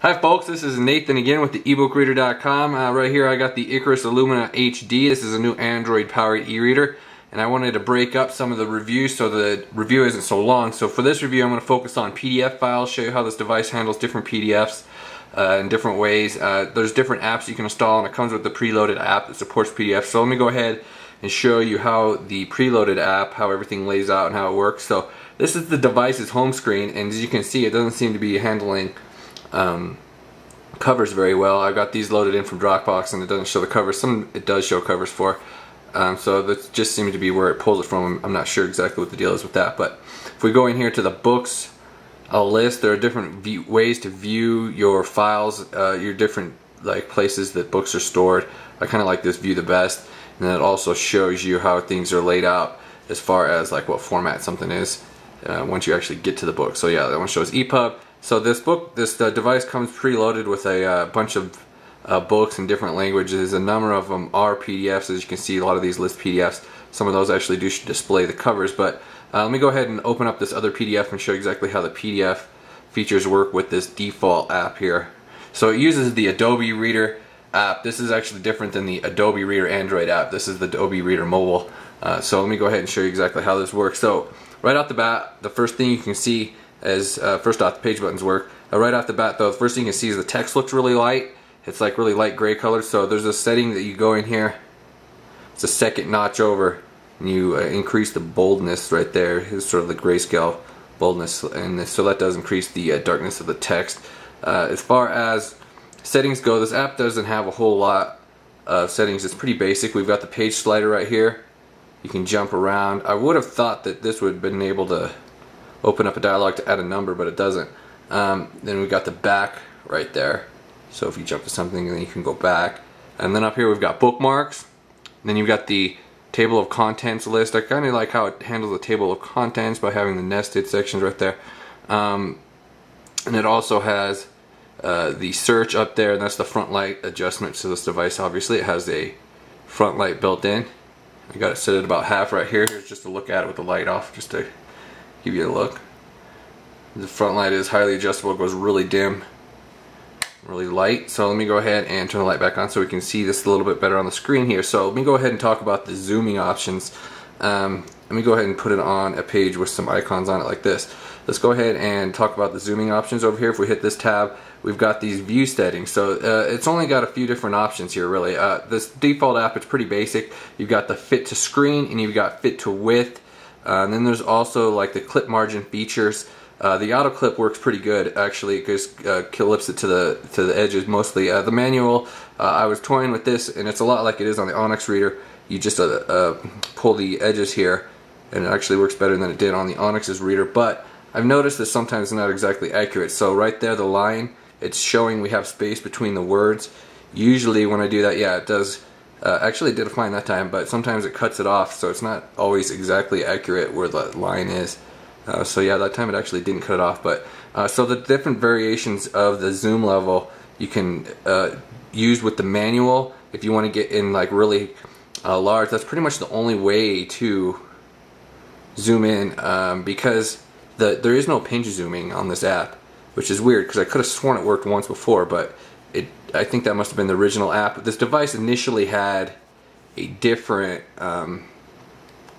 Hi folks, this is Nathan again with the ebookreader.com. Right here I got the Icarus llumina HD. This is a new Android powered e-reader, and I wanted to break up some of the reviews so the review isn't so long. So for this review I'm going to focus on PDF files, show you how this device handles different PDFs in different ways. There's different apps you can install, and it comes with the preloaded app that supports PDF. So let me go ahead and show you how the preloaded app, how everything lays out and how it works. So this is the device's home screen, and as you can see it doesn't seem to be handling covers very well. I've got these loaded in from Dropbox and it doesn't show the covers. Some it does show covers for. So that just seems to be where it pulls it from. I'm not sure exactly what the deal is with that. But if we go in here to the books list, there are different ways to view your files, your different places that books are stored. I kind of like this view the best, and then it also shows you how things are laid out as far as what format something is once you actually get to the book. So yeah, that one shows EPUB. So this device comes preloaded with a bunch of books in different languages. A number of them are PDFs, as you can see. A lot of these list PDFs. Some of those actually do display the covers. But let me go ahead and open up this other PDF and show exactly how the PDF features work with this default app here. So it uses the Adobe Reader app. This is actually different than the Adobe Reader Android app. This is the Adobe Reader Mobile. So let me go ahead and show you exactly how this works. So right off the bat, the first thing you can see is first off, the page buttons work. Right off the bat though, the first thing you can see is the text looks really light. It's like really light gray color. So there's a setting that you go in here. It's a second notch over, and you increase the boldness right there. It's sort of the grayscale boldness, and so that does increase the darkness of the text. As far as settings go, this app doesn't have a whole lot of settings. It's pretty basic. We've got the page slider right here. You can jump around. I would have thought that this would have been able to open up a dialog to add a number, but it doesn't. Then we've got the back right there. So if you jump to something, then you can go back. And then up here we've got bookmarks. And then you've got the table of contents list. I kind of like how it handles the table of contents by having the nested sections right there. And it also has the search up there, and that's the front light adjustment to this device. Obviously it has a front light built in. I got it set at about half right here. Here's just a look at it with the light off, just to give you a look. The front light is highly adjustable. It goes really dim, really light. So let me go ahead and turn the light back on so we can see this a little bit better on the screen here. So let me go ahead and talk about the zooming options. Let me go ahead and put it on a page with some icons on it like this. Let's go ahead and talk about the zooming options over here. If we hit this tab, we've got these view settings. So it's only got a few different options here really. This default app, it's pretty basic. You've got the fit to screen and you've got fit to width. And then there's also the clip margin features. The auto clip works pretty good actually, because clips it to the edges mostly. The manual, I was toying with this, and it's a lot like it is on the Onyx reader. You just pull the edges here, and it actually works better than it did on the Onyx's reader. But I've noticed that sometimes it's not exactly accurate. So right there, the line, it's showing we have space between the words. Usually when I do that, yeah, it does. Actually it did fine that time, but sometimes it cuts it off, so it's not always exactly accurate where the line is. So yeah, that time it actually didn't cut it off. But so the different variations of the zoom level you can use with the manual if you want to get in really large. That's pretty much the only way to zoom in, because there is no pinch zooming on this app, which is weird because I could have sworn it worked once before, but I think that must have been the original app. This device initially had a different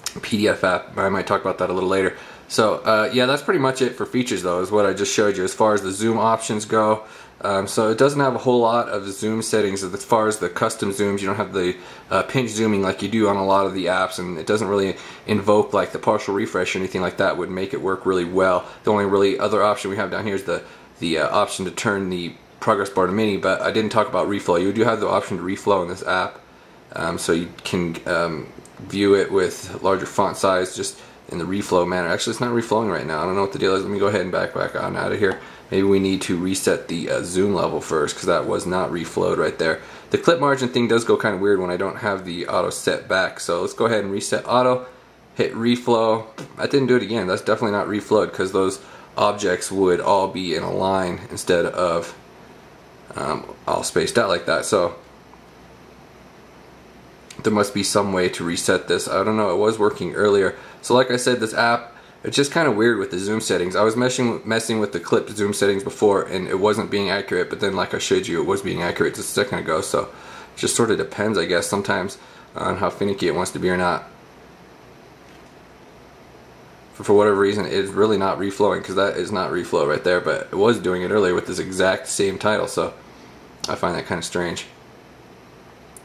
PDF app. I might talk about that a little later. So yeah, that's pretty much it for features though, is what I just showed you as far as the zoom options go. So it doesn't have a whole lot of zoom settings as far as the custom zooms. You don't have the pinch zooming like you do on a lot of the apps, and it doesn't really invoke the partial refresh or anything like that would make it work really well. The only really other option we have down here is the option to turn the progress bar to mini, but I didn't talk about reflow. You do have the option to reflow in this app, so you can view it with larger font size just in the reflow manner. Actually, it's not reflowing right now. I don't know what the deal is. Let me go ahead and back on out of here. Maybe we need to reset the zoom level first, because that was not reflowed right there. The clip margin thing does go kind of weird when I don't have the auto set back. So let's go ahead and reset auto, hit reflow. That didn't do it again. That's definitely not reflowed, because those objects would all be in a line instead of all spaced out like that. So there must be some way to reset this. I don't know, it was working earlier. So like I said, this app It's just kind of weird with the zoom settings. I was messing with the clip zoom settings before and it wasn't being accurate, but then like I showed you, it was being accurate just a second ago. So it just sort of depends, I guess, sometimes on how finicky it wants to be or not. For whatever reason, it's really not reflowing, because that is not reflow right there, but it was doing it earlier with this exact same title, so I find that kind of strange.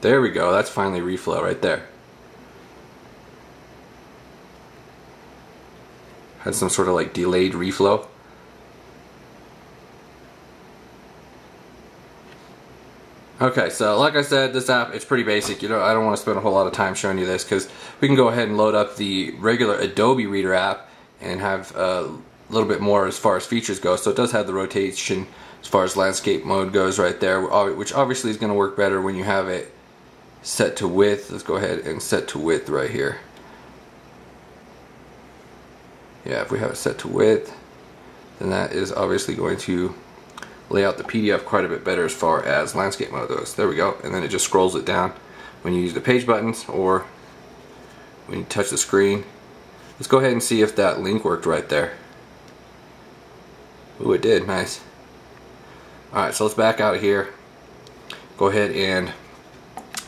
There we go, that's finally reflow right there. Had some sort of like delayed reflow. Okay, so like I said, this app, it's pretty basic. You know, I don't want to spend a whole lot of time showing you this, because we can go ahead and load up the regular Adobe Reader app and have a little bit more as far as features go. So it does have the rotation as far as landscape mode goes right there, which obviously is going to work better when you have it set to width. Let's go ahead and set to width right here. Yeah, if we have it set to width, then that is obviously going to lay out the PDF quite a bit better as far as landscape mode goes. There we go, and then it just scrolls it down when you use the page buttons or when you touch the screen. Let's go ahead and see if that link worked right there. Ooh, it did, nice. Alright, so let's back out of here. Go ahead and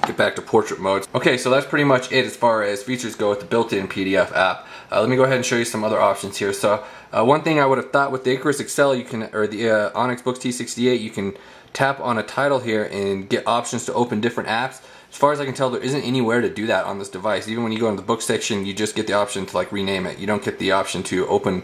get back to portrait mode. Okay, so that's pretty much it as far as features go with the built-in PDF app. Let me go ahead and show you some other options here. So one thing I would have thought with the Icarus Excel, you can, or the Onyx Books T68, you can tap on a title here and get options to open different apps. As far as I can tell, there isn't anywhere to do that on this device. Even when you go into the book section, you just get the option to like rename it. You don't get the option to open,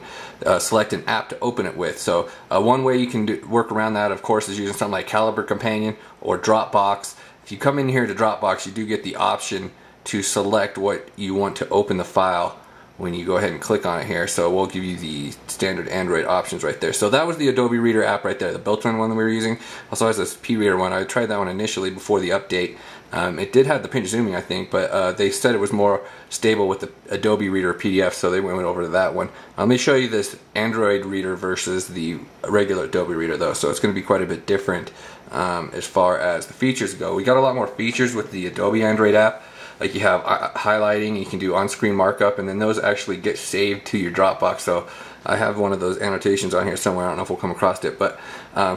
select an app to open it with. So one way you can work around that, of course, is using something like Calibre Companion or Dropbox. If you come in here to Dropbox, you do get the option to select what you want to open the file when you go ahead and click on it here. So we'll give you the standard Android options right there. So that was the Adobe Reader app right there, the built-in one that we were using. Also has this P-Reader one. I tried that one initially before the update. It did have the pinch zooming, I think, but they said it was more stable with the Adobe Reader PDF, so they went over to that one. Let me show you this Android Reader versus the regular Adobe Reader though, so it's going to be quite a bit different as far as the features go. We got a lot more features with the Adobe Android app. Like you have highlighting, you can do on-screen markup, and then those actually get saved to your Dropbox. So I have one of those annotations on here somewhere. I don't know if we'll come across it, but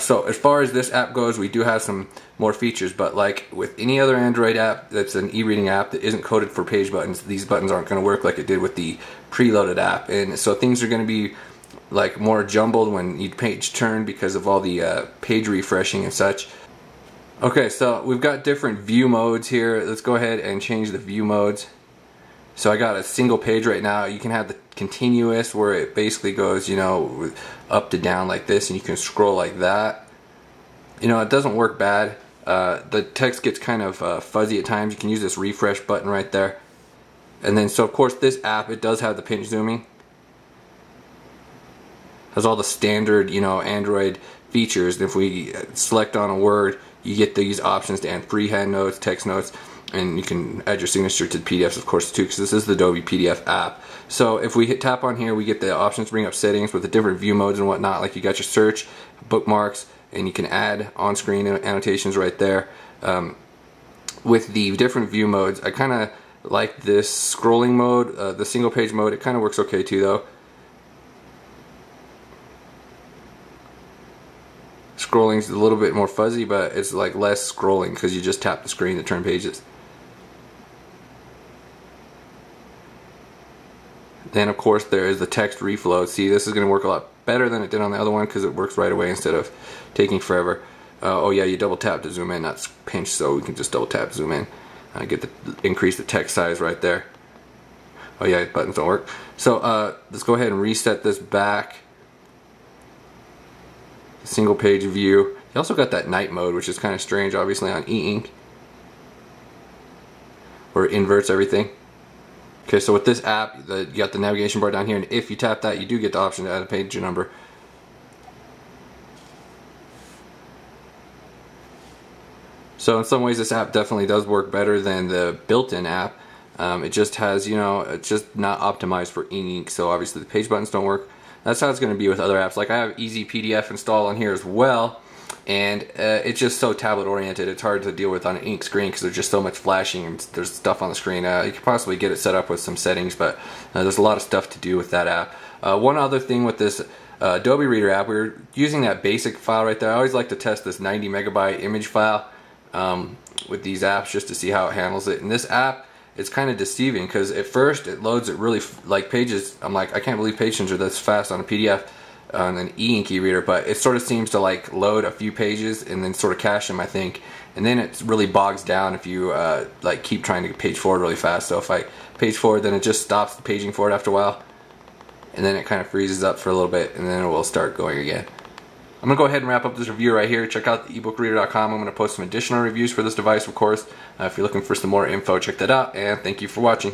so as far as this app goes, we do have some more features. But like with any other Android app that's an e-reading app that isn't coded for page buttons, these buttons aren't going to work like it did with the preloaded app, and so things are going to be like more jumbled when you page turn because of all the page refreshing and such. Okay, so we've got different view modes here. Let's go ahead and change the view modes. So I got a single page right now. You can have the continuous where it basically goes, you know, up to down like this, and you can scroll like that. You know, it doesn't work bad. The text gets kind of fuzzy at times. You can use this refresh button right there. And then, so of course, this app, it does have the pinch zooming. Has all the standard, you know, Android features. And if we select on a word, you get these options to add freehand notes, text notes, and you can add your signature to the PDFs, of course, too, because this is the Adobe PDF app. So if we tap on here, we get the options to bring up settings with the different view modes and whatnot. Like you got your search, bookmarks, and you can add on-screen annotations right there. With the different view modes, I kind of like this scrolling mode, the single page mode. It kind of works okay too, though. Scrolling's a little bit more fuzzy, but it's like less scrolling because you just tap the screen to turn pages. Then of course there is the text reflow. See, this is going to work a lot better than it did on the other one because it works right away instead of taking forever. Oh yeah, you double tap to zoom in, not pinch, so we can just double tap zoom in. Increase the text size right there. Oh yeah, buttons don't work. So let's go ahead and reset this back. Single page view. You also got that night mode, which is kind of strange, obviously, on e-ink, where it inverts everything. Okay, so with this app, you got the navigation bar down here, and if you tap that, you do get the option to add a page number. So in some ways, this app definitely does work better than the built-in app. It just has, you know, it's just not optimized for e-ink, so obviously the page buttons don't work. That's how it's going to be with other apps. Like I have Easy PDF installed on here as well, and it's just so tablet oriented. It's hard to deal with on an ink screen because there's just so much flashing and there's stuff on the screen. You could possibly get it set up with some settings, but there's a lot of stuff to do with that app. One other thing with this Adobe Reader app, we were using that basic file right there. I always like to test this 90 megabyte image file with these apps just to see how it handles it. And this app, it's kind of deceiving because at first it loads it really like pages. I'm like, I can't believe page turns are this fast on a PDF on an e-ink e-reader, but it sort of seems to like load a few pages and then sort of cache them, I think, and then it really bogs down if you like keep trying to page forward really fast. So if I page forward, then it just stops the paging forward after a while, and then it kind of freezes up for a little bit, and then it will start going again. I'm going to go ahead and wrap up this review right here. Check out the ebookreader.com. I'm going to post some additional reviews for this device, of course. If you're looking for some more info, check that out, and thank you for watching.